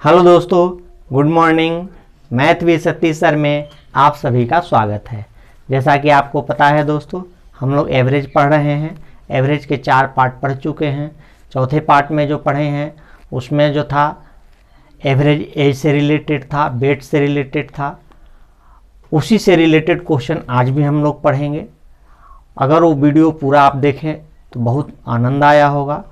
Hello दोस्तों, good morning. Math with Satish sir में आप सभी का स्वागत है। जैसा कि आपको पता है दोस्तों, हम लोग एवरेज पढ़ रहे हैं। एवरेज के 4 पार्ट पढ़ चुके हैं। चौथे पार्ट में जो पढ़े हैं उसमें जो था एवरेज एज से रिलेटेड था, वेट से रिलेटेड था। उसी से रिलेटेड क्वेश्चन आज भी हम लोग पढ़ेंगे। अगर वो वीडियो पूरा आप देखें तो बहुत आनंद आया होगा।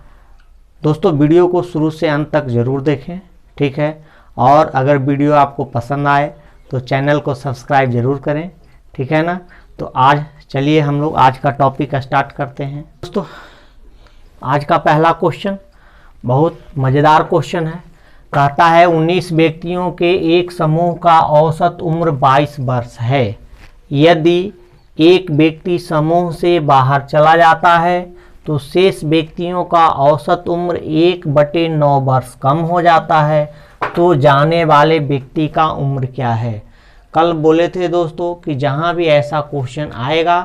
दोस्तों, वीडियो को शुरू से अंत तक ज़रूर देखें, ठीक है। और अगर वीडियो आपको पसंद आए तो चैनल को सब्सक्राइब ज़रूर करें, ठीक है ना। तो आज चलिए हम लोग आज का टॉपिक स्टार्ट करते हैं। दोस्तों, आज का पहला क्वेश्चन बहुत मज़ेदार क्वेश्चन है। कहता है 19 व्यक्तियों के एक समूह का औसत उम्र 22 वर्ष है। यदि एक व्यक्ति समूह से बाहर चला जाता है तो शेष व्यक्तियों का औसत उम्र 1/9 वर्ष कम हो जाता है, तो जाने वाले व्यक्ति का उम्र क्या है। कल बोले थे दोस्तों कि जहाँ भी ऐसा क्वेश्चन आएगा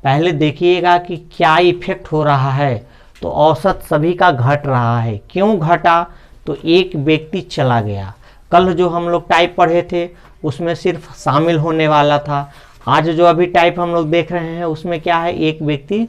पहले देखिएगा कि क्या इफेक्ट हो रहा है। तो औसत सभी का घट रहा है। क्यों घटा? तो एक व्यक्ति चला गया। कल जो हम लोग टाइप पढ़े थे उसमें सिर्फ शामिल होने वाला था। आज जो अभी टाइप हम लोग देख रहे हैं उसमें क्या है, एक व्यक्ति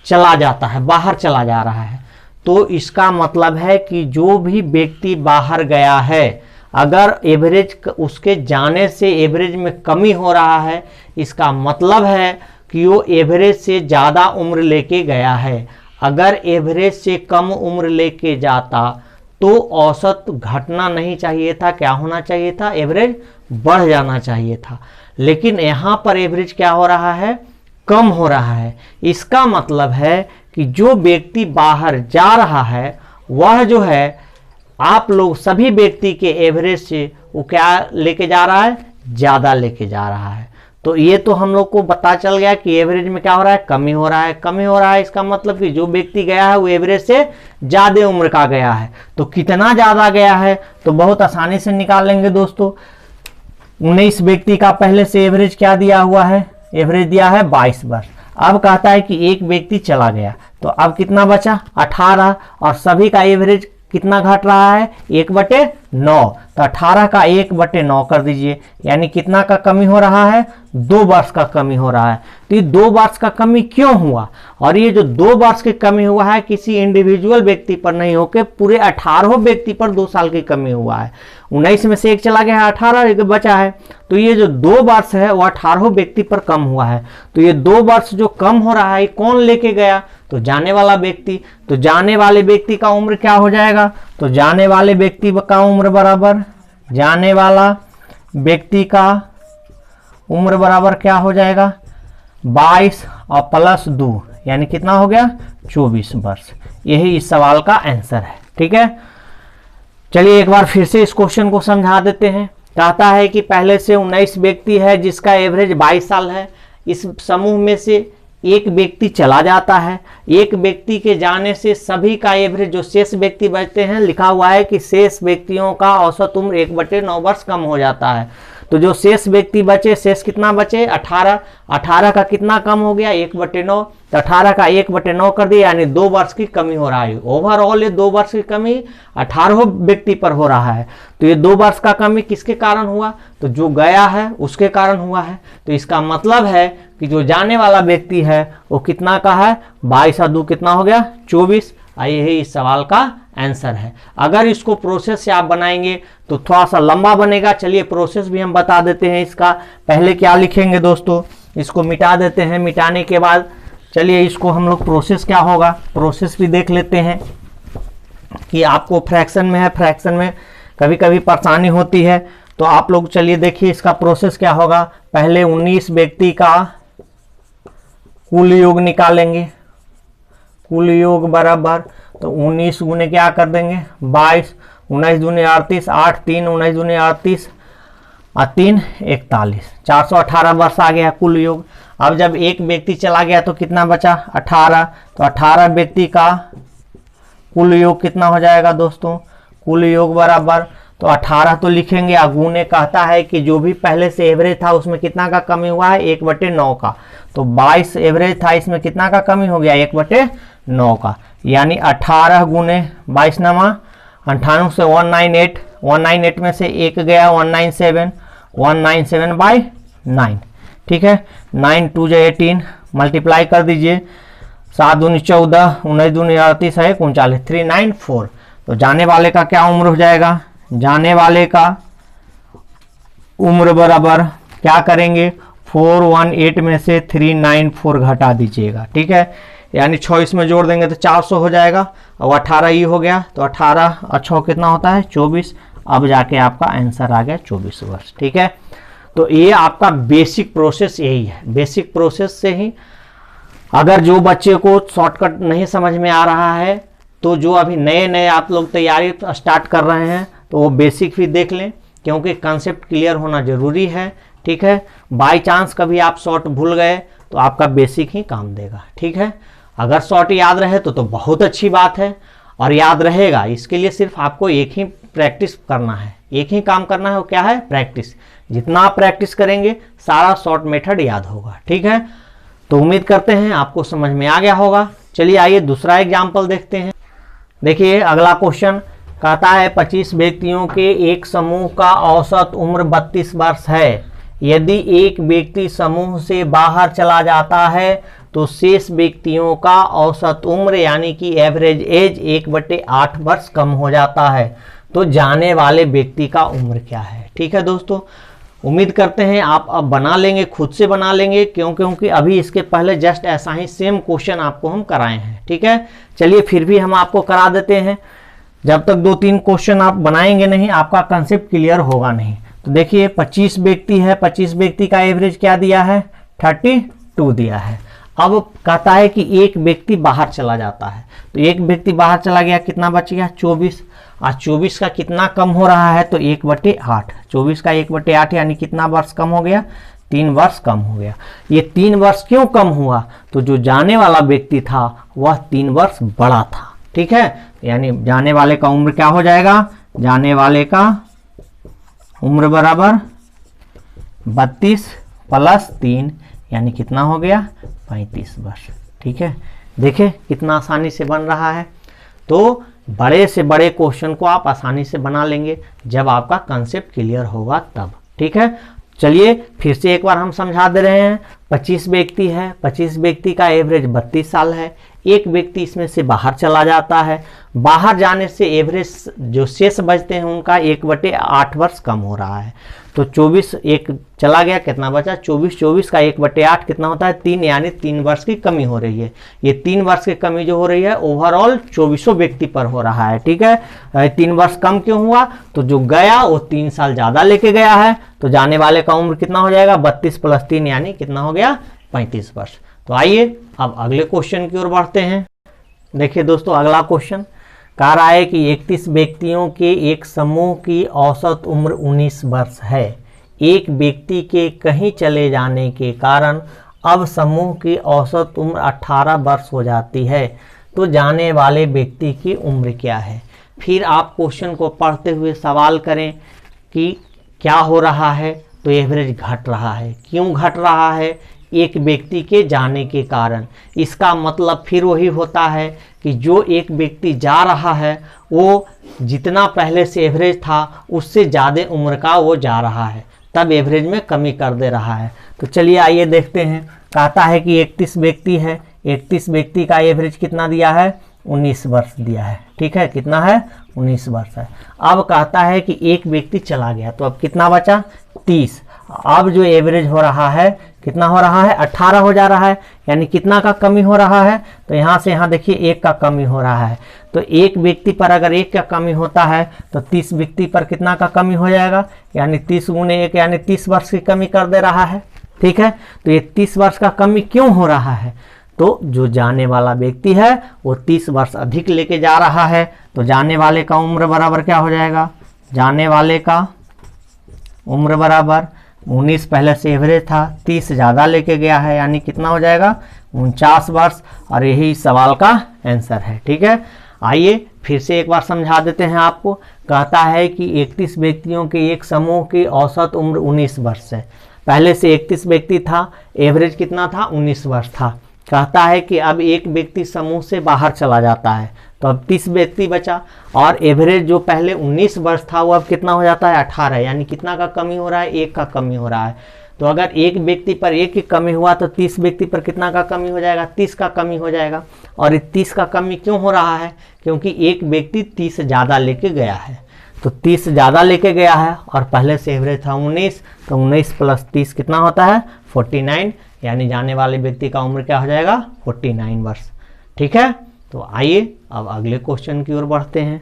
चला जाता है, बाहर चला जा रहा है। तो इसका मतलब है कि जो भी व्यक्ति बाहर गया है, अगर एवरेज उसके जाने से एवरेज में कमी हो रहा है, इसका मतलब है कि वो एवरेज से ज़्यादा उम्र लेके गया है। अगर एवरेज से कम उम्र लेके जाता तो औसत घटना नहीं चाहिए था, क्या होना चाहिए था, एवरेज बढ़ जाना चाहिए था। लेकिन यहाँ पर एवरेज क्या हो रहा है, कम हो रहा है। इसका मतलब है कि जो व्यक्ति बाहर जा रहा है वह जो है आप लोग सभी व्यक्ति के एवरेज से वो क्या लेके जा रहा है, ज़्यादा लेके जा रहा है। तो ये तो हम लोग को पता चल गया कि एवरेज में क्या हो रहा है, कमी हो रहा है। कमी हो रहा है इसका मतलब कि जो व्यक्ति गया है वो एवरेज से ज़्यादा उम्र का गया है। तो कितना ज़्यादा गया है तो बहुत आसानी से निकाल लेंगे दोस्तों। 19 व्यक्ति का पहले से एवरेज क्या दिया हुआ है, एवरेज दिया है 22 वर्ष। अब कहता है कि एक व्यक्ति चला गया तो अब कितना बचा, 18। और सभी का एवरेज कितना घट रहा है, 1/9। तो 18 का 1/9 कर दीजिए, यानी कितना का कमी हो रहा है, 2 वर्ष का कमी हो रहा है। तो ये 2 वर्ष का कमी क्यों हुआ, और ये जो 2 वर्ष की कमी हुआ है किसी इंडिविजुअल व्यक्ति पर नहीं होकर पूरे 18 व्यक्ति पर 2 साल की कमी हुआ है। 19 में से एक चला गया है, 18 एक बचा है। तो ये जो 2 वर्ष है वो 18 व्यक्ति पर कम हुआ है। तो ये 2 वर्ष जो कम हो रहा है कौन लेके गया, तो जाने वाला व्यक्ति। तो जाने वाले व्यक्ति का उम्र क्या हो जाएगा, तो जाने वाले व्यक्ति का उम्र बराबर, जाने वाला व्यक्ति का उम्र बराबर क्या हो जाएगा, 22 और प्लस 2 यानी कितना हो गया, 24 वर्ष। यही इस सवाल का आंसर है, ठीक है। चलिए एक बार फिर से इस क्वेश्चन को समझा देते हैं। कहता है कि पहले से 19 व्यक्ति है जिसका एवरेज 22 साल है। इस समूह में से एक व्यक्ति चला जाता है। एक व्यक्ति के जाने से सभी का एवरेज, जो शेष व्यक्ति बचते हैं, लिखा हुआ है कि शेष व्यक्तियों का औसत उम्र 1/9 वर्ष कम हो जाता है। तो जो शेष व्यक्ति बचे, शेष कितना बचे, 18। 18 का कितना कम हो गया, 1/9। तो 18 का 1/9 कर दिया, यानी 2 वर्ष की कमी हो रहा है। ओवरऑल ये 2 वर्ष की कमी 18 व्यक्ति पर हो रहा है। तो ये 2 वर्ष का कमी किसके कारण हुआ, तो जो गया है उसके कारण हुआ है। तो इसका मतलब है कि जो जाने वाला व्यक्ति है वो कितना का है, 22 और 2 कितना हो गया, 24। यही इस सवाल का आंसर है। अगर इसको प्रोसेस से आप बनाएंगे तो थोड़ा सा लंबा बनेगा। चलिए प्रोसेस भी हम बता देते हैं इसका। पहले क्या लिखेंगे दोस्तों, इसको मिटा देते हैं। मिटाने के बाद चलिए इसको हम लोग प्रोसेस क्या होगा, प्रोसेस भी देख लेते हैं कि आपको फ्रैक्शन में है, फ्रैक्शन में कभी कभी परेशानी होती है। तो आप लोग चलिए देखिए इसका प्रोसेस क्या होगा। पहले 19 व्यक्ति का कुल योग निकालेंगे। कुल योग बराबर, तो 19 गुने क्या कर देंगे, 22, 19 दूने 38, 8 3 19 दूने 38 और 3 41, 418 वर्ष आ गया कुल योग। अब जब एक व्यक्ति चला गया तो कितना बचा, 18। तो 18 व्यक्ति का कुल योग कितना हो जाएगा दोस्तों, कुल योग बराबर, तो 18 तो लिखेंगे। गुने कहता है कि जो भी पहले से एवरेज था उसमें कितना का कमी हुआ है, 1/9 का। तो 22 एवरेज था, इसमें कितना का कमी हो गया, 1/9 का। यानी 18 गुने 22 नमा 98 से 198 198 में से एक गया 197 ठीक है। 9 2 18 मल्टीप्लाई कर दीजिए, 7 दूनी 14, 19 दूनी 38 है 39, 394। तो जाने वाले का क्या उम्र हो जाएगा, जाने वाले का उम्र बराबर क्या करेंगे, 418 में से 394 घटा दीजिएगा, ठीक है। यानी 6 इसमें जोड़ देंगे तो 400 हो जाएगा, और 18 ये हो गया, तो 18 और 6 कितना होता है 24। अब जाके आपका आंसर आ गया 24 वर्ष, ठीक है। तो ये आपका बेसिक प्रोसेस यही है। बेसिक प्रोसेस से ही अगर जो बच्चे को शॉर्टकट नहीं समझ में आ रहा है, तो जो अभी नए नए आप लोग तैयारी स्टार्ट कर रहे हैं, तो वो बेसिक भी देख लें, क्योंकि कंसेप्ट क्लियर होना जरूरी है, ठीक है। बाय चांस कभी आप शॉर्ट भूल गए तो आपका बेसिक ही काम देगा, ठीक है। अगर शॉर्ट याद रहे तो बहुत अच्छी बात है, और याद रहेगा। इसके लिए सिर्फ आपको एक ही प्रैक्टिस करना है, एक ही काम करना है, वो क्या है, प्रैक्टिस। जितना आप प्रैक्टिस करेंगे सारा शॉर्ट मेथड याद होगा, ठीक है। तो उम्मीद करते हैं आपको समझ में आ गया होगा। चलिए आइए दूसरा एग्जाम्पल देखते हैं। देखिए अगला क्वेश्चन कहता है 25 व्यक्तियों के एक समूह का औसत उम्र 32 वर्ष है। यदि एक व्यक्ति समूह से बाहर चला जाता है तो शेष व्यक्तियों का औसत उम्र यानी कि एवरेज एज 1/8 वर्ष कम हो जाता है। तो जाने वाले व्यक्ति का उम्र क्या है, ठीक है दोस्तों। उम्मीद करते हैं आप अब बना लेंगे, खुद से बना लेंगे, क्योंकि अभी इसके पहले जस्ट ऐसा ही सेम क्वेश्चन आपको हम कराए हैं, ठीक है। चलिए फिर भी हम आपको करा देते हैं। जब तक 2-3 क्वेश्चन आप बनाएंगे नहीं, आपका कंसेप्ट क्लियर होगा नहीं। तो देखिए 25 व्यक्ति है, 25 व्यक्ति का एवरेज क्या दिया है, 32 दिया है। अब कहता है कि एक व्यक्ति बाहर चला जाता है, तो एक व्यक्ति बाहर चला गया, कितना बच गया 24। आज 24 का कितना कम हो रहा है, तो 1/8। 24 का 1/8 यानी कितना वर्ष कम हो गया, 3 वर्ष कम हो गया। ये 3 वर्ष क्यों कम हुआ, तो जो जाने वाला व्यक्ति था वह 3 वर्ष बड़ा था, ठीक है। यानी जाने वाले का उम्र क्या हो जाएगा, जाने वाले का उम्र बराबर 32 + 3 यानी कितना हो गया 35 वर्ष, ठीक है। देखिए कितना आसानी से बन रहा है। तो बड़े से बड़े क्वेश्चन को आप आसानी से बना लेंगे जब आपका कंसेप्ट क्लियर होगा तब, ठीक है। चलिए फिर से एक बार हम समझा दे रहे हैं। 25 व्यक्ति है, 25 व्यक्ति का एवरेज 32 साल है। एक व्यक्ति इसमें से बाहर चला जाता है, बाहर जाने से एवरेज जो शेष बचते हैं उनका 1/8 वर्ष कम हो रहा है। तो 24 एक चला गया, कितना बचा 24। 24 का 1/8 कितना होता है 3, यानी 3 वर्ष की कमी हो रही है। ये 3 वर्ष की कमी जो हो रही है ओवरऑल 24 व्यक्ति पर हो रहा है, ठीक है। 3 वर्ष कम क्यों हुआ, तो जो गया वो 3 साल ज़्यादा लेके गया है। तो जाने वाले का उम्र कितना हो जाएगा 32 + 3 यानी कितना हो गया 35 वर्ष। तो आइए अब अगले क्वेश्चन की ओर बढ़ते हैं। देखिए दोस्तों अगला क्वेश्चन कह रहा है कि 31 व्यक्तियों के एक समूह की औसत उम्र 19 वर्ष है। एक व्यक्ति के कहीं चले जाने के कारण अब समूह की औसत उम्र 18 वर्ष हो जाती है। तो जाने वाले व्यक्ति की उम्र क्या है। फिर आप क्वेश्चन को पढ़ते हुए सवाल करें कि क्या हो रहा है, तो एवरेज घट रहा है। क्यों घट रहा है, एक व्यक्ति के जाने के कारण। इसका मतलब फिर वही होता है कि जो एक व्यक्ति जा रहा है वो जितना पहले से एवरेज था उससे ज़्यादा उम्र का वो जा रहा है, तब एवरेज में कमी कर दे रहा है। तो चलिए आइए देखते हैं। कहता है कि 31 व्यक्ति है, 31 व्यक्ति का एवरेज कितना दिया है 19 वर्ष दिया है, ठीक है। कितना है 19 वर्ष है। अब कहता है कि एक व्यक्ति चला गया, तो अब कितना बचा 30। अब जो एवरेज हो रहा है कितना हो रहा है 18 हो जा रहा है, यानी कितना का कमी हो रहा है, तो यहाँ से यहाँ देखिए 1 का कमी हो रहा है। तो एक व्यक्ति पर अगर 1 का कमी होता है तो 30 व्यक्ति पर कितना का कमी हो जाएगा, यानी 30 × 1 यानी 30 वर्ष की कमी कर दे रहा है, ठीक है। तो ये 30 वर्ष का कमी क्यों हो रहा है, तो जो जाने वाला व्यक्ति है वो 30 वर्ष अधिक लेके जा रहा है। तो जाने वाले का उम्र बराबर क्या हो जाएगा, जाने वाले का उम्र बराबर 19 पहले से एवरेज था, 30 ज़्यादा लेके गया है, यानी कितना हो जाएगा 49 वर्ष। और यही सवाल का आंसर है, ठीक है। आइए फिर से एक बार समझा देते हैं आपको। कहता है कि 31 व्यक्तियों के एक समूह की औसत उम्र 19 वर्ष है। पहले से 31 व्यक्ति था, एवरेज कितना था 19 वर्ष था। कहता है कि अब एक व्यक्ति समूह से बाहर चला जाता है, तो अब 30 व्यक्ति बचा। और एवरेज जो पहले 19 वर्ष था वो अब कितना हो जाता है 18, यानी कितना का कमी हो रहा है, 1 का कमी हो रहा है। तो अगर एक व्यक्ति पर 1 की कमी हुआ तो 30 व्यक्ति पर कितना का कमी हो जाएगा, 30 का कमी हो जाएगा। और 30 का कमी क्यों हो रहा है, क्योंकि एक व्यक्ति 30 ज़्यादा लेके गया है। तो 30 ज़्यादा लेके गया है और पहले से एवरेज था 19, तो 19 + 30 कितना होता है 49, यानी जाने वाले व्यक्ति का उम्र क्या हो जाएगा 49 वर्ष। ठीक है, तो आइए अब अगले क्वेश्चन की ओर बढ़ते हैं।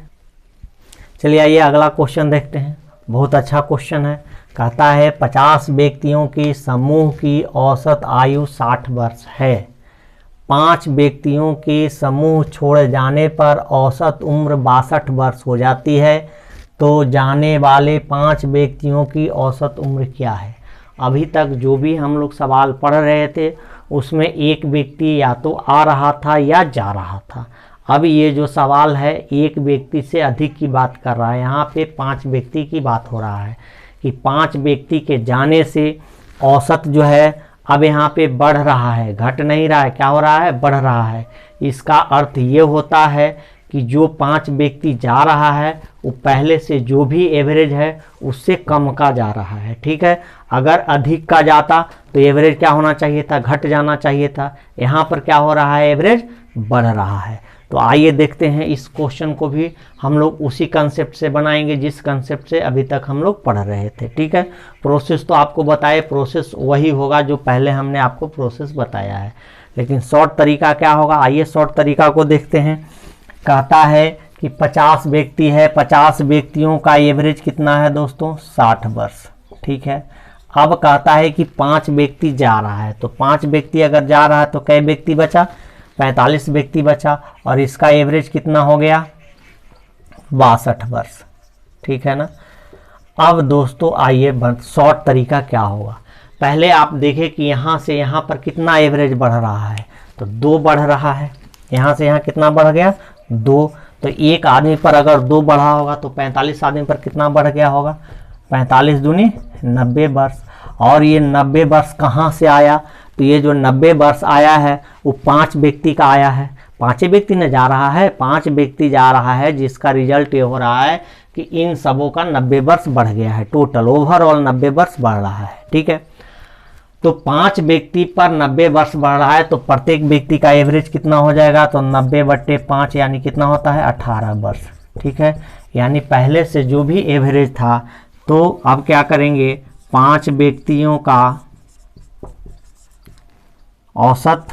चलिए आइए अगला क्वेश्चन देखते हैं। बहुत अच्छा क्वेश्चन है। कहता है 50 व्यक्तियों की समूह की औसत आयु 60 वर्ष है। 5 व्यक्तियों के समूह छोड़ जाने पर औसत उम्र 62 वर्ष हो जाती है। तो जाने वाले 5 व्यक्तियों की औसत उम्र क्या है। अभी तक जो भी हम लोग सवाल पढ़ रहे थे उसमें एक व्यक्ति या तो आ रहा था या जा रहा था। अब ये जो सवाल है एक व्यक्ति से अधिक की बात कर रहा है। यहाँ पे 5 व्यक्ति की बात हो रहा है कि 5 व्यक्ति के जाने से औसत जो है अब यहाँ पे बढ़ रहा है, घट नहीं रहा है, क्या हो रहा है, बढ़ रहा है। इसका अर्थ ये होता है कि जो 5 व्यक्ति जा रहा है वो पहले से जो भी एवरेज है उससे कम का जा रहा है। ठीक है, अगर अधिक का जाता तो एवरेज क्या होना चाहिए था, घट जाना चाहिए था। यहाँ पर क्या हो रहा है, एवरेज बढ़ रहा है। तो आइए देखते हैं इस क्वेश्चन को भी हम लोग उसी कंसेप्ट से बनाएंगे जिस कंसेप्ट से अभी तक हम लोग पढ़ रहे थे। ठीक है, प्रोसेस तो आपको बताए, प्रोसेस वही होगा जो पहले हमने आपको प्रोसेस बताया है, लेकिन शॉर्ट तरीका क्या होगा, आइए शॉर्ट तरीका को देखते हैं। कहता है कि 50 व्यक्ति है, 50 व्यक्तियों का एवरेज कितना है दोस्तों 60 वर्ष। ठीक है, अब कहता है कि 5 व्यक्ति जा रहा है, तो 5 व्यक्ति अगर जा रहा है तो कै व्यक्ति बचा, 45 व्यक्ति बचा, और इसका एवरेज कितना हो गया 62 वर्ष। ठीक है ना। अब दोस्तों आइए शॉर्ट तरीका क्या होगा। पहले आप देखें कि यहाँ से यहाँ पर कितना एवरेज बढ़ रहा है, तो 2 बढ़ रहा है। यहाँ से यहाँ कितना बढ़ गया 2, तो एक आदमी पर अगर 2 बढ़ा होगा तो 45 आदमी पर कितना बढ़ गया होगा, 45 दूनी 90 वर्ष। और ये 90 वर्ष कहाँ से आया, तो ये जो 90 वर्ष आया है वो 5 व्यक्ति का आया है। 5 व्यक्ति ने जा रहा है, 5 व्यक्ति जा रहा है, जिसका रिजल्ट ये हो रहा है कि इन सबों का 90 वर्ष बढ़ गया है। टोटल ओवरऑल 90 वर्ष बढ़ रहा है। ठीक है, तो 5 व्यक्ति पर 90 वर्ष बढ़ रहा है, तो प्रत्येक व्यक्ति का एवरेज कितना हो जाएगा, तो 90/5 यानी कितना होता है 18 वर्ष। ठीक है, यानी पहले से जो भी एवरेज था, तो अब क्या करेंगे 5 व्यक्तियों का औसत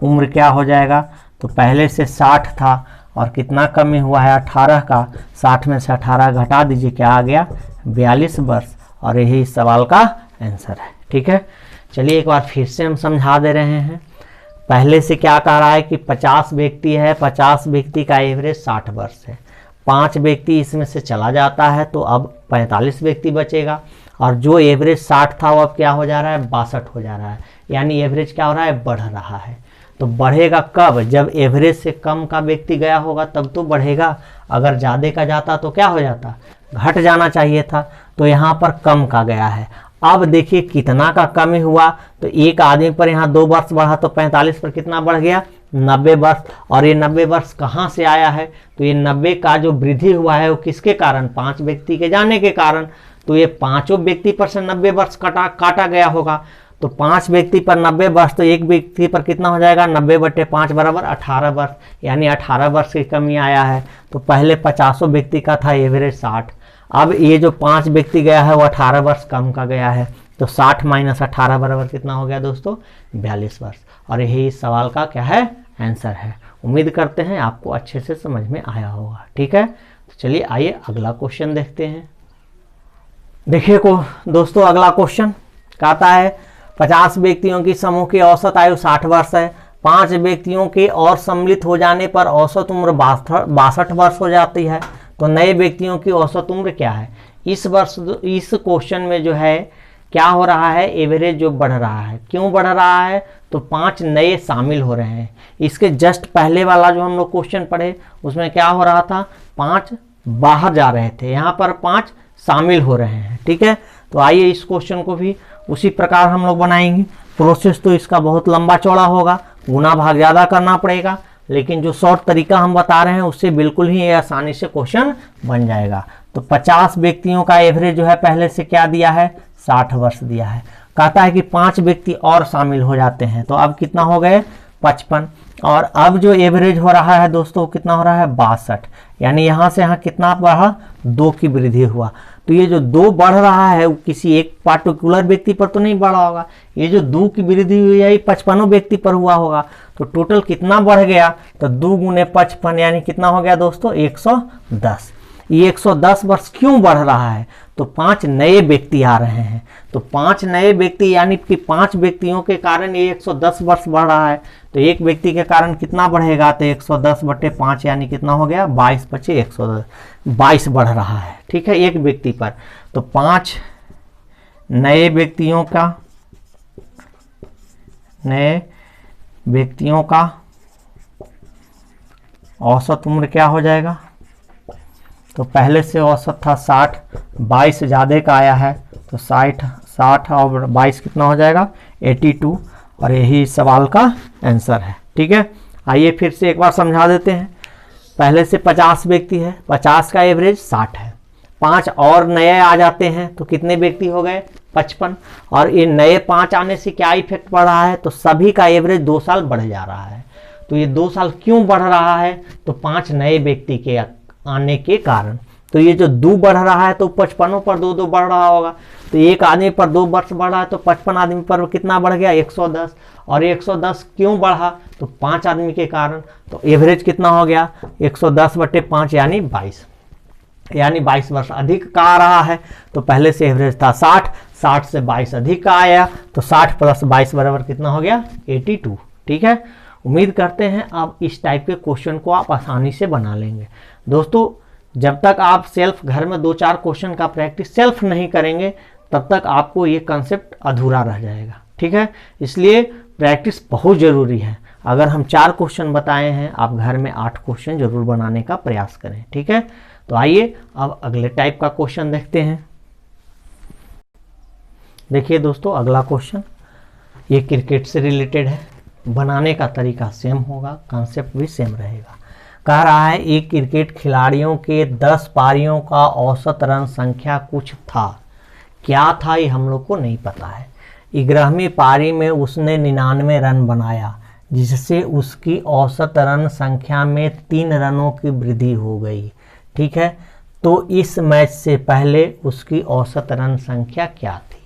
उम्र क्या हो जाएगा, तो पहले से 60 था और कितना कमी हुआ है 18 का, 60 में से 18 घटा दीजिए, क्या आ गया 42 वर्ष। और यही इस सवाल का आंसर है। ठीक है, चलिए एक बार फिर से हम समझा दे रहे हैं। पहले से क्या कह रहा है कि 50 व्यक्ति है, 50 व्यक्ति का एवरेज 60 वर्ष है। 5 व्यक्ति इसमें से चला जाता है तो अब 45 व्यक्ति बचेगा, और जो एवरेज 60 था वो अब क्या हो जा रहा है 62 हो जा रहा है। यानी एवरेज क्या हो रहा है, बढ़ रहा है। तो बढ़ेगा कब, जब एवरेज से कम का व्यक्ति गया होगा तब तो बढ़ेगा। अगर ज़्यादा का जाता तो क्या हो जाता, घट जाना चाहिए था। तो यहाँ पर कम का गया है। अब देखिए कितना का कमी हुआ, तो एक आदमी पर यहाँ 2 वर्ष बढ़ा, तो 45 पर कितना बढ़ गया 90 वर्ष। और ये 90 वर्ष कहाँ से आया है, तो ये 90 का जो वृद्धि हुआ है वो किसके कारण, 5 व्यक्ति के जाने के कारण। तो ये 5 व्यक्ति पर से 90 वर्ष काटा गया होगा। तो 5 व्यक्ति पर 90 वर्ष, तो एक व्यक्ति पर कितना हो जाएगा 90/5 बराबर 18 वर्ष, यानी 18 वर्ष की कमी आया है। तो पहले 50 व्यक्ति का था एवरेज 60, अब ये जो 5 व्यक्ति गया है वो 18 वर्ष कम का गया है। तो 60 - 18 बराबर कितना हो गया दोस्तों 42 वर्ष। और यही इस सवाल का क्या है, आंसर है। उम्मीद करते हैं आपको अच्छे से समझ में आया होगा। ठीक है, तो चलिए आइए अगला क्वेश्चन देखते हैं। देखिए दोस्तों अगला क्वेश्चन कहता है 50 व्यक्तियों की समूह की औसत आयु 60 वर्ष है। 5 व्यक्तियों के और सम्मिलित हो जाने पर औसत उम्र 62 वर्ष हो जाती है। तो नए व्यक्तियों की औसत उम्र क्या है। इस क्वेश्चन में जो है क्या हो रहा है, एवरेज जो बढ़ रहा है। क्यों बढ़ रहा है, तो 5 नए शामिल हो रहे हैं। इसके जस्ट पहले वाला जो हम लोग क्वेश्चन पढ़े उसमें क्या हो रहा था, 5 बाहर जा रहे थे, यहाँ पर 5 शामिल हो रहे हैं। ठीक है, तो आइए इस क्वेश्चन को भी उसी प्रकार हम लोग बनाएंगे। प्रोसेस तो इसका बहुत लंबा चौड़ा होगा, गुना भाग ज़्यादा करना पड़ेगा। लेकिन जो शॉर्ट तरीका हम बता रहे हैं उससे बिल्कुल ही ये आसानी से क्वेश्चन बन जाएगा। तो 50 व्यक्तियों का एवरेज जो है पहले से क्या दिया है, 60 वर्ष दिया है। कहता है कि 5 व्यक्ति और शामिल हो जाते हैं, तो अब कितना हो गए, 55। और अब जो एवरेज हो रहा है दोस्तों कितना हो रहा है, 62। यानी यहाँ से यहाँ कितना बढ़ा, 2 की वृद्धि हुआ। तो ये जो 2 बढ़ रहा है वो किसी एक पार्टिकुलर व्यक्ति पर तो नहीं बढ़ा होगा, ये जो 2 की वृद्धि हुई है 55 व्यक्ति पर हुआ होगा। तो टोटल कितना बढ़ गया, तो 2 गुने 55 यानी कितना हो गया दोस्तों, 110। ये 110 वर्ष क्यों बढ़ रहा है, तो 5 नए व्यक्ति आ रहे हैं। तो 5 नए व्यक्ति यानी कि 5 व्यक्तियों के कारण ये 110 वर्ष बढ़ रहा है। तो एक व्यक्ति के कारण कितना बढ़ेगा, तो 110/5 यानी कितना हो गया, 22 × 110, 22 बढ़ रहा है। ठीक है, एक व्यक्ति पर। तो 5 नए व्यक्तियों का औसत उम्र क्या हो जाएगा, तो पहले से औसत था 60, 22 ज़्यादा का आया है, तो 60 और 22 कितना हो जाएगा, 82। और यही सवाल का आंसर है। ठीक है, आइए फिर से एक बार समझा देते हैं। पहले से 50 व्यक्ति है, 50 का एवरेज 60 है, 5 और नए आ जाते हैं तो कितने व्यक्ति हो गए, 55। और ये नए 5 आने से क्या इफेक्ट पड़ रहा है, तो सभी का एवरेज 2 साल बढ़ जा रहा है। तो ये 2 साल क्यों बढ़ रहा है, तो 5 नए व्यक्ति के आने के कारण। तो ये जो 2 बढ़ रहा है तो 55 पर 2 बढ़ रहा होगा, तो एक आदमी पर 2 वर्ष बढ़ रहा है, तो 55 आदमी पर कितना बढ़ गया, 110। और 110 क्यों बढ़ा, तो 5 आदमी के कारण। तो एवरेज कितना हो गया, 110/5 यानी 22, यानी 22 वर्ष अधिक का आ रहा है। तो पहले से एवरेज था 60, 60 से 22 अधिक का आया, तो 60 + 22 बराबर कितना हो गया, 82। ठीक है, उम्मीद करते हैं आप इस टाइप के क्वेश्चन को आप आसानी से बना लेंगे। दोस्तों, जब तक आप सेल्फ घर में 2-4 क्वेश्चन का प्रैक्टिस सेल्फ नहीं करेंगे तब तक आपको ये कंसेप्ट अधूरा रह जाएगा। ठीक है, इसलिए प्रैक्टिस बहुत ज़रूरी है। अगर हम 4 क्वेश्चन बताए हैं, आप घर में 8 क्वेश्चन जरूर बनाने का प्रयास करें। ठीक है, तो आइए अब अगले टाइप का क्वेश्चन देखते हैं। देखिए दोस्तों, अगला क्वेश्चन ये क्रिकेट से रिलेटेड है। बनाने का तरीका सेम होगा, कंसेप्ट भी सेम रहेगा। कह रहा है एक क्रिकेट खिलाड़ियों के 10 पारियों का औसत रन संख्या कुछ था। क्या था ये हम लोग को नहीं पता है। 11वीं पारी में उसने 99 रन बनाया, जिससे उसकी औसत रन संख्या में 3 रनों की वृद्धि हो गई। ठीक है, तो इस मैच से पहले उसकी औसत रन संख्या क्या थी।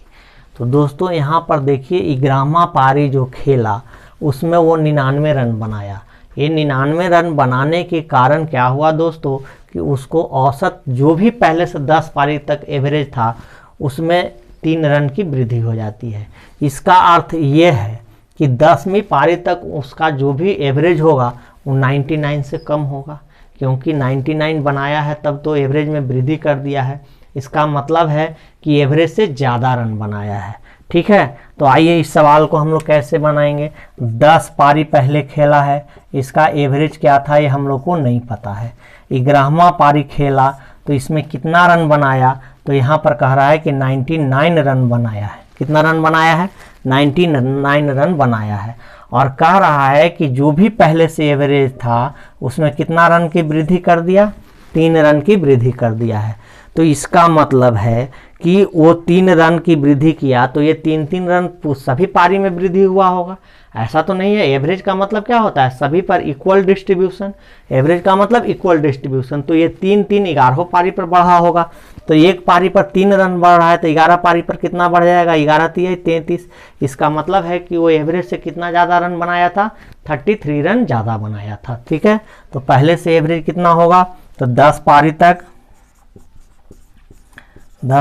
तो दोस्तों यहाँ पर देखिए, 11वां पारी जो खेला उसमें वो 99 रन बनाया। ये 99 रन बनाने के कारण क्या हुआ दोस्तों, कि उसको औसत जो भी पहले से 10 पारी तक एवरेज था उसमें 3 रन की वृद्धि हो जाती है। इसका अर्थ ये है कि 10वीं पारी तक उसका जो भी एवरेज होगा वो 99 से कम होगा, क्योंकि 99 बनाया है तब तो एवरेज में वृद्धि कर दिया है। इसका मतलब है कि एवरेज से ज़्यादा रन बनाया है। ठीक है, तो आइए इस सवाल को हम लोग कैसे बनाएंगे। 10 पारी पहले खेला है, इसका एवरेज क्या था ये हम लोग को नहीं पता है। 11वां पारी खेला तो इसमें कितना रन बनाया, तो यहाँ पर कह रहा है कि 99 रन बनाया है। कितना रन बनाया है, 99 रन बनाया है। और कह रहा है कि जो भी पहले से एवरेज था उसमें कितना रन की वृद्धि कर दिया, 3 रन की वृद्धि कर दिया है। तो इसका मतलब है कि वो 3 रन की वृद्धि किया, तो ये 3-3 रन सभी पारी में वृद्धि हुआ होगा। ऐसा तो नहीं है। एवरेज का मतलब क्या होता है, सभी पर इक्वल डिस्ट्रीब्यूशन। एवरेज का मतलब इक्वल डिस्ट्रीब्यूशन। तो ये 3-3 11 पारी पर बढ़ा होगा। तो एक पारी पर 3 रन बढ़ रहा है, तो 11 पारी पर कितना बढ़ जाएगा, 11×3 = 33। इसका मतलब है कि वो एवरेज से कितना ज़्यादा रन बनाया था, 33 रन ज़्यादा बनाया था। ठीक है, तो पहले से एवरेज कितना होगा, तो 10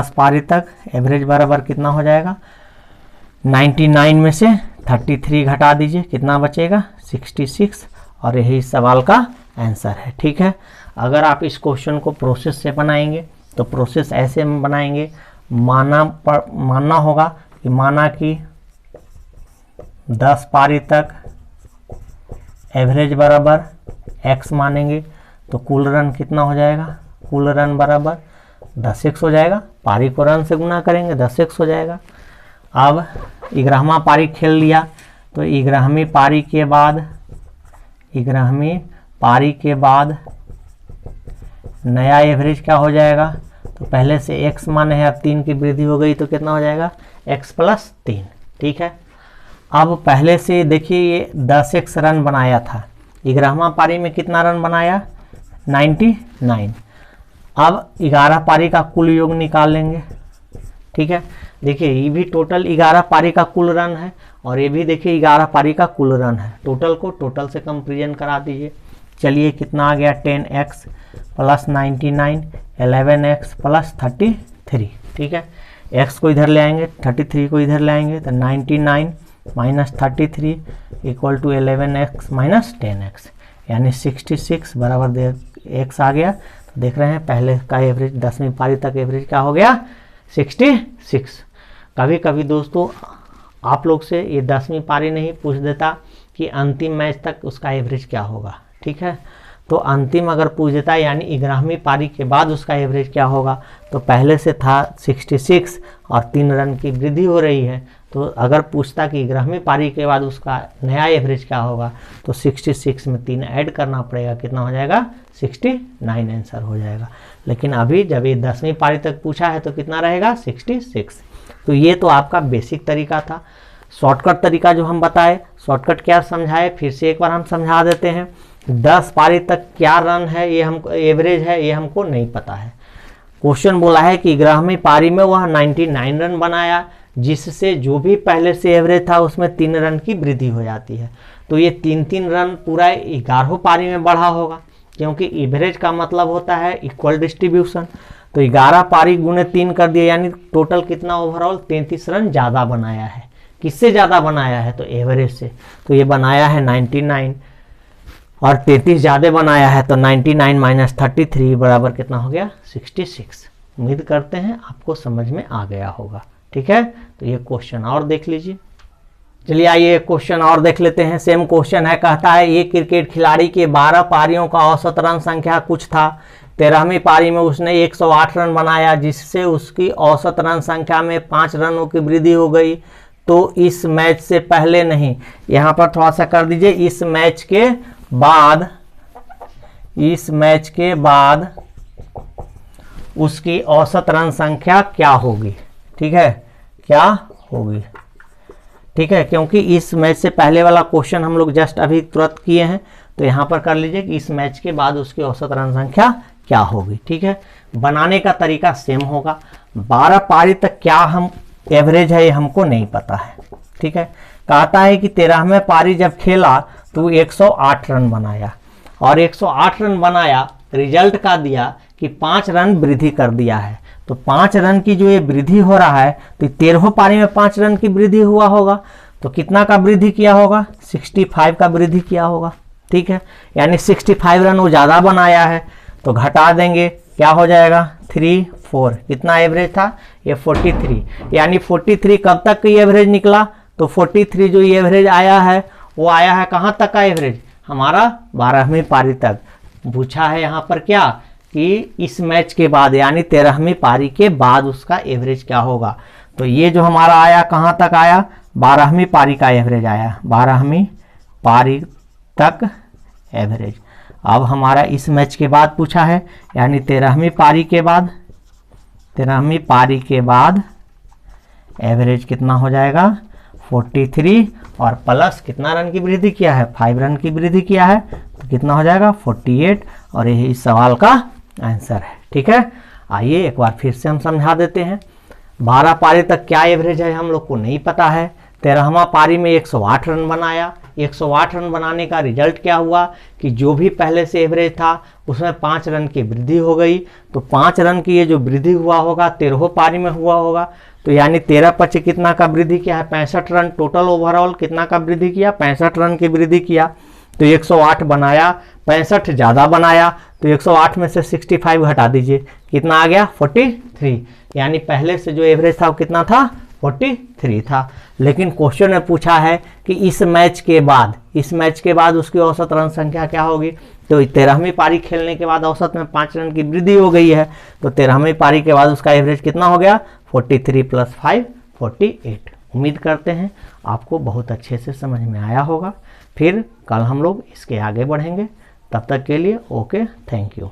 पारी तक एवरेज बराबर कितना हो जाएगा, 99 में से 33 घटा दीजिए, कितना बचेगा, 66। और यही सवाल का आंसर है। ठीक है, अगर आप इस क्वेश्चन को प्रोसेस से बनाएंगे तो प्रोसेस ऐसे में बनाएंगे। मानना होगा कि माना कि 10 पारी तक एवरेज बराबर x मानेंगे, तो कुल रन कितना हो जाएगा, कुल रन बराबर 10x हो जाएगा। पारी को रन से गुना करेंगे, 10x हो जाएगा। अब 11वां पारी खेल लिया, तो 11वीं पारी के बाद 11वीं पारी के बाद नया एवरेज क्या हो जाएगा, तो पहले से x मान है, अब 3 की वृद्धि हो गई तो कितना हो जाएगा x + 3। ठीक है, अब पहले से देखिए ये 10x रन बनाया था, 11वां पारी में कितना रन बनाया 99। अब 11 पारी का कुल योग निकाल लेंगे। ठीक है, देखिए ये भी टोटल 11 पारी का कुल रन है और ये भी देखिए 11 पारी का कुल रन है। टोटल को टोटल से कंपेरिजन करा दीजिए। चलिए कितना आ गया 10x + 99, 11x + 33। ठीक है, x को इधर ले आएंगे, 33 को इधर ले आएंगे, तो 99 - 33 = 11x - 10x, यानी 66 बराबर x आ गया। तो देख रहे हैं पहले का एवरेज 10वीं पारी तक एवरेज क्या हो गया 66। कभी कभी दोस्तों आप लोग से ये 10वीं पारी नहीं पूछ देता कि अंतिम मैच तक उसका एवरेज क्या होगा। ठीक है, तो अंतिम अगर पूछ देता यानी 11वीं पारी के बाद उसका एवरेज क्या होगा, तो पहले से था 66 और 3 रन की वृद्धि हो रही है, तो अगर पूछता कि 11वीं पारी के बाद उसका नया एवरेज क्या होगा, तो 66 में 3 ऐड करना पड़ेगा, कितना हो जाएगा 69 आंसर हो जाएगा। लेकिन अभी जब ये 10वीं पारी तक पूछा है तो कितना रहेगा 66। तो ये तो आपका बेसिक तरीका था। शॉर्टकट तरीका जो हम बताए, शॉर्टकट क्या समझाए फिर से एक बार हम समझा देते हैं। 10 पारी तक क्या रन है ये हमको एवरेज है ये हमको नहीं पता है। क्वेश्चन बोला है कि 11वीं पारी में वह 99 रन बनाया, जिससे जो भी पहले से एवरेज था उसमें 3 रन की वृद्धि हो जाती है। तो ये 3-3 रन पूरा 11 पारी में बढ़ा होगा, क्योंकि एवरेज का मतलब होता है इक्वल डिस्ट्रीब्यूशन। तो 11 पारी गुने 3 कर दिया, यानी टोटल कितना ओवरऑल 33 रन ज़्यादा बनाया है। किससे ज़्यादा बनाया है, तो एवरेज से। तो ये बनाया है 99 और 33 ज़्यादा बनाया है, तो 99 - 33 बराबर कितना हो गया 66। उम्मीद करते हैं आपको समझ में आ गया होगा। ठीक है, तो ये क्वेश्चन और देख लीजिए। चलिए आइए क्वेश्चन और देख लेते हैं। सेम क्वेश्चन है, कहता है एक क्रिकेट खिलाड़ी के 12 पारियों का औसत रन संख्या कुछ था। 13वीं पारी में उसने 108 रन बनाया, जिससे उसकी औसत रन संख्या में 5 रनों की वृद्धि हो गई। तो इस मैच से पहले नहीं, यहाँ पर थोड़ा सा कर दीजिए, इस मैच के बाद उसकी औसत रन संख्या क्या होगी। ठीक है, क्या होगी। ठीक है, क्योंकि इस मैच से पहले वाला क्वेश्चन हम लोग जस्ट अभी तुरंत किए हैं, तो यहाँ पर कर लीजिए कि इस मैच के बाद उसकी औसत रन संख्या क्या होगी। ठीक है, बनाने का तरीका सेम होगा। 12 पारी तक क्या हम एवरेज है ये हमको नहीं पता है। ठीक है, कहता है कि 13वें पारी जब खेला तो 108 रन बनाया, और 108 रन बनाया, रिजल्ट का दिया कि 5 रन वृद्धि कर दिया है। तो 5 रन की जो ये वृद्धि हो रहा है, तो 13वें पारी में 5 रन की वृद्धि हुआ होगा, तो कितना का वृद्धि किया होगा 65 का वृद्धि किया होगा। ठीक है, यानी 65 रन वो ज़्यादा बनाया है, तो घटा देंगे क्या हो जाएगा 3 4, कितना एवरेज था ये 43, यानी 43 कब तक की एवरेज निकला, तो 43 जो एवरेज आया है वो आया है कहाँ तक का एवरेज, हमारा 12वीं पारी तक। पूछा है यहाँ पर क्या कि इस मैच के बाद यानी 13वीं पारी के बाद उसका एवरेज क्या होगा। तो ये जो हमारा आया कहाँ तक आया, 12वीं पारी का एवरेज आया, 12वीं पारी तक एवरेज। अब हमारा इस मैच के बाद पूछा है, यानी 13वीं पारी के बाद, 13वीं पारी के बाद एवरेज कितना हो जाएगा 43, और प्लस कितना रन की वृद्धि किया है 5 रन की वृद्धि किया है, तो कितना हो जाएगा 48, और यही इस सवाल का आंसर है। ठीक है, आइए एक बार फिर से हम समझा देते हैं। 12 पारी तक क्या एवरेज है हम लोग को नहीं पता है। 13वां पारी में 108 रन बनाया, 108 रन बनाने का रिजल्ट क्या हुआ कि जो भी पहले से एवरेज था उसमें 5 रन की वृद्धि हो गई। तो 5 रन की ये जो वृद्धि हुआ होगा 13वें पारी में हुआ होगा, तो यानी 13×5 कितना का वृद्धि किया है 65 रन। टोटल ओवरऑल कितना का वृद्धि किया 65 रन की वृद्धि किया। तो 108 बनाया, 65 ज़्यादा बनाया, तो 108 में से 65 हटा दीजिए, कितना आ गया 43, यानी पहले से जो एवरेज था वो कितना था 43 था। लेकिन क्वेश्चन में पूछा है कि इस मैच के बाद उसकी औसत रन संख्या क्या होगी। तो 13वीं पारी खेलने के बाद औसत में 5 रन की वृद्धि हो गई है, तो 13वीं पारी के बाद उसका एवरेज कितना हो गया 43 + 5 48। उम्मीद करते हैं आपको बहुत अच्छे से समझ में आया होगा। फिर कल हम लोग इसके आगे बढ़ेंगे। तब तक के लिए ओके, थैंक यू।